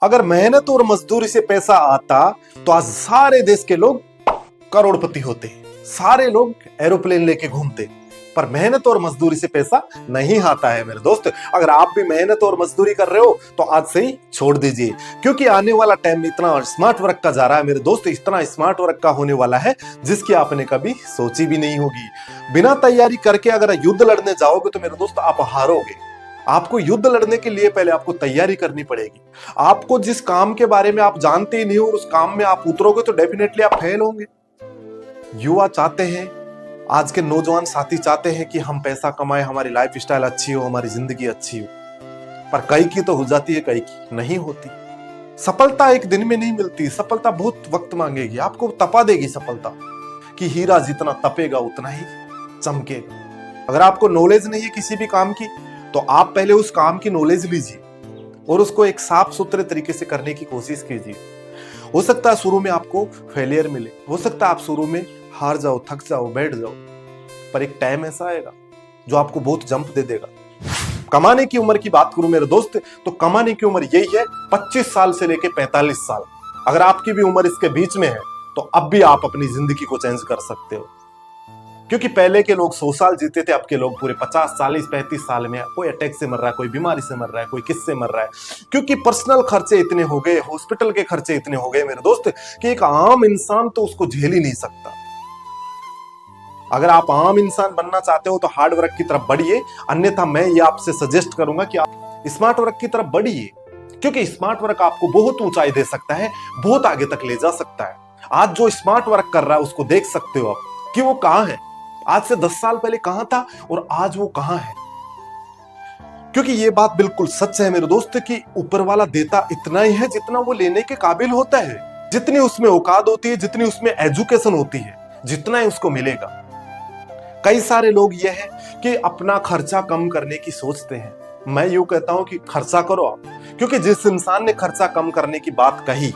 अगर मेहनत और मजदूरी से पैसा आता तो आज सारे देश के लोग करोड़पति होते, सारे लोग एरोप्लेन लेके घूमते। पर मेहनत और मजदूरी से पैसा नहीं आता है मेरे दोस्त। अगर आप भी मेहनत और मजदूरी कर रहे हो तो आज से ही छोड़ दीजिए, क्योंकि आने वाला टाइम इतना स्मार्ट वर्क का जा रहा है मेरे दोस्त, इतना स्मार्ट वर्क का होने वाला है जिसकी आपने कभी सोची भी नहीं होगी। बिना तैयारी करके अगर युद्ध लड़ने जाओगे तो मेरे दोस्त आप हारोगे। आपको युद्ध लड़ने के लिए पहले आपको तैयारी करनी पड़ेगी। आपको जिस काम के बारे में आप जानते ही नहीं हो और उस काम में आप उतरोगे तो डेफिनेटली आप फेल होंगे। युवा चाहते हैं, आज के नौजवान साथी चाहते हैं कि हम पैसा कमाएं, हमारी लाइफ स्टाइल अच्छी हो, हमारी जिंदगी अच्छी हो, पर कई की तो हो जाती है, कई की नहीं होती। सफलता एक दिन में नहीं मिलती, सफलता बहुत वक्त मांगेगी, आपको तपा देगी सफलता कि हीरा जितना तपेगा उतना ही चमकेगा। अगर आपको नॉलेज नहीं है किसी भी काम की तो आप पहले उस काम की नॉलेज लीजिए और उसको एक साफ सुथरे तरीके से करने की कोशिश कीजिए। हो सकता है शुरू में आपको फेलियर मिले, हो सकता है आप शुरू में हार जाओ, थक जाओ, बैठ जाओ, पर एक टाइम ऐसा आएगा जो आपको बहुत जंप दे देगा। कमाने की उम्र की बात करूं मेरे दोस्त तो कमाने की उम्र यही है 25 साल से लेके 45 साल। अगर आपकी भी उम्र इसके बीच में है तो अब भी आप अपनी जिंदगी को चेंज कर सकते हो, क्योंकि पहले के लोग 100 साल जीते थे, अब के लोग पूरे 50, 40, 35 साल में कोई अटैक से मर रहा है, कोई बीमारी से मर रहा है, कोई किससे मर रहा है, क्योंकि पर्सनल खर्चे इतने हो गए, हॉस्पिटल के खर्चे इतने हो गए मेरे दोस्त कि एक आम इंसान तो उसको झेल ही नहीं सकता। अगर आप आम इंसान बनना चाहते हो तो हार्ड वर्क की तरफ बढ़िए, अन्यथा मैं ये आपसे सजेस्ट करूंगा कि आप स्मार्ट वर्क की तरफ बढ़िए, क्योंकि स्मार्ट वर्क आपको बहुत ऊंचाई दे सकता है, बहुत आगे तक ले जा सकता है। आज जो स्मार्ट वर्क कर रहा है उसको देख सकते हो आप कि वो कहां है, आज से 10 साल पहले कहां था और आज वो कहां है। क्योंकि ये बात बिल्कुल सच है मेरे दोस्त कि ऊपर वाला देता इतना ही है जितना वो लेने के काबिल होता है। जितनी उसमें औकात होती है, जितनी उसमें एजुकेशन होती है, जितना ही उसको मिलेगा। कई सारे लोग ये है कि अपना खर्चा कम करने की सोचते हैं। मैं यूं कहता हूं कि खर्चा करो आप, क्योंकि जिस इंसान ने खर्चा कम करने की बात कही,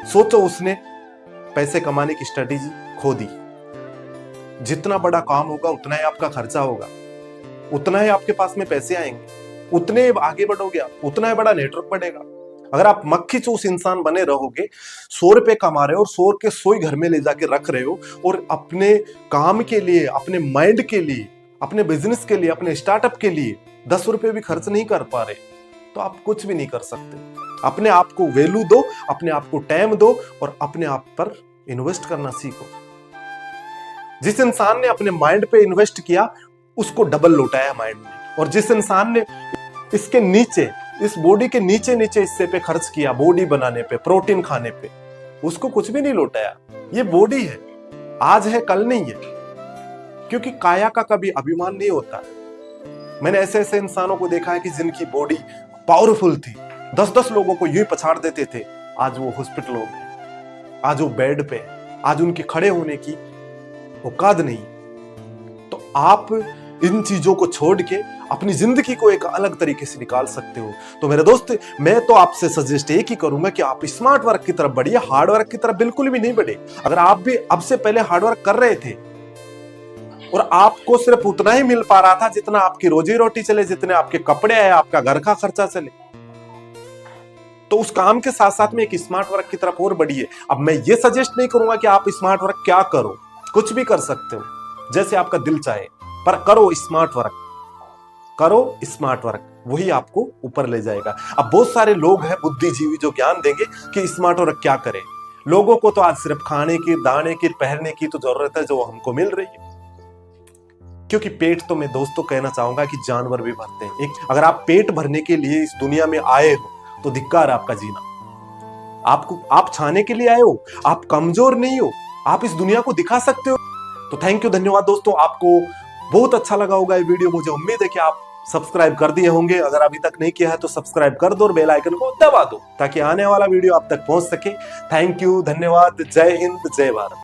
सोचो उसने पैसे कमाने की स्ट्रेटेजी खो दी। जितना बड़ा काम होगा उतना ही आपका खर्चा होगा, उतना ही आपके पास में पैसे आएंगे, उतने आगे बढ़ोगे आप, उतना ही बड़ा नेटवर्क बढ़ेगा। अगर आप मक्खी चूस इंसान बने रहोगे, 100 रुपए कमा रहे हो और 100 के 100 ही घर में ले जाके रख रहे हो और अपने काम के लिए, अपने माइंड के लिए, अपने बिजनेस के लिए, अपने स्टार्टअप के लिए 10 रुपए भी खर्च नहीं कर पा रहे, तो आप कुछ भी नहीं कर सकते। अपने आप को वैल्यू दो, अपने आप को टाइम दो और अपने आप पर इन्वेस्ट करना सीखो। जिस इंसान ने अपने माइंड पे इन्वेस्ट किया उसको डबल लौटाया माइंड में, और जिस इंसान ने इसके नीचे, इस बॉडी के नीचे नीचे हिस्से पे खर्च किया, बॉडी बनाने पे, प्रोटीन खाने पे, उसको कुछ भी नहीं लौटाया। ये बॉडी है, आज है कल नहीं है, क्योंकि काया का कभी अभिमान नहीं होता। मैंने ऐसे ऐसे इंसानों को देखा है कि जिनकी बॉडी पावरफुल थी, 10-10 लोगों को यूं ही पछाड़ देते थे, आज वो हॉस्पिटल हो गए, आज वो बेड पे, आज उनके खड़े होने की औकात नहीं। तो आप इन चीजों को छोड़ के अपनी जिंदगी को एक अलग तरीके से निकाल सकते हो। तो मेरे दोस्त, मैं तो आपसे सजेस्ट एक ही करूंगा कि आप स्मार्ट वर्क की तरफ बढ़िए, हार्ड वर्क की तरफ बिल्कुल भी नहीं बढ़े। अगर आप भी अब से पहले हार्ड वर्क कर रहे थे और आपको सिर्फ उतना ही मिल पा रहा था जितना आपकी रोजी रोटी चले, जितने आपके कपड़े आए, आपका घर का खर्चा चले, तो उस काम के साथ साथ में एक स्मार्ट वर्क की तरफ और बढ़िए। अब मैं ये सजेस्ट नहीं करूंगा कि आप स्मार्ट वर्क क्या करो, कुछ भी कर सकते हो जैसे आपका दिल चाहे, पर करो स्मार्ट वर्क, करो स्मार्ट वर्क, वही आपको ऊपर ले जाएगा। अब बहुत सारे लोग हैं बुद्धिजीवी जो ज्ञान देंगे कि स्मार्ट वर्क क्या करें। लोगों को तो आज सिर्फ खाने की, दाने की, पहनने की तो जरूरत है जो हमको मिल रही है, क्योंकि पेट तो मैं दोस्तों कहना चाहूंगा कि जानवर भी भरते हैं। अगर आप पेट भरने के लिए इस दुनिया में आए हो तो धिक्कार आपका जीना। आप छाने के लिए आए हो, आप कमजोर नहीं हो, आप इस दुनिया को दिखा सकते हो। तो थैंक यू, धन्यवाद दोस्तों। आपको बहुत अच्छा लगा होगा ये वीडियो, मुझे उम्मीद है कि आप सब्सक्राइब कर दिए होंगे। अगर अभी तक नहीं किया है तो सब्सक्राइब कर दो और बेल आइकन को दबा दो ताकि आने वाला वीडियो आप तक पहुंच सके। थैंक यू, धन्यवाद, जय हिंद, जय भारत।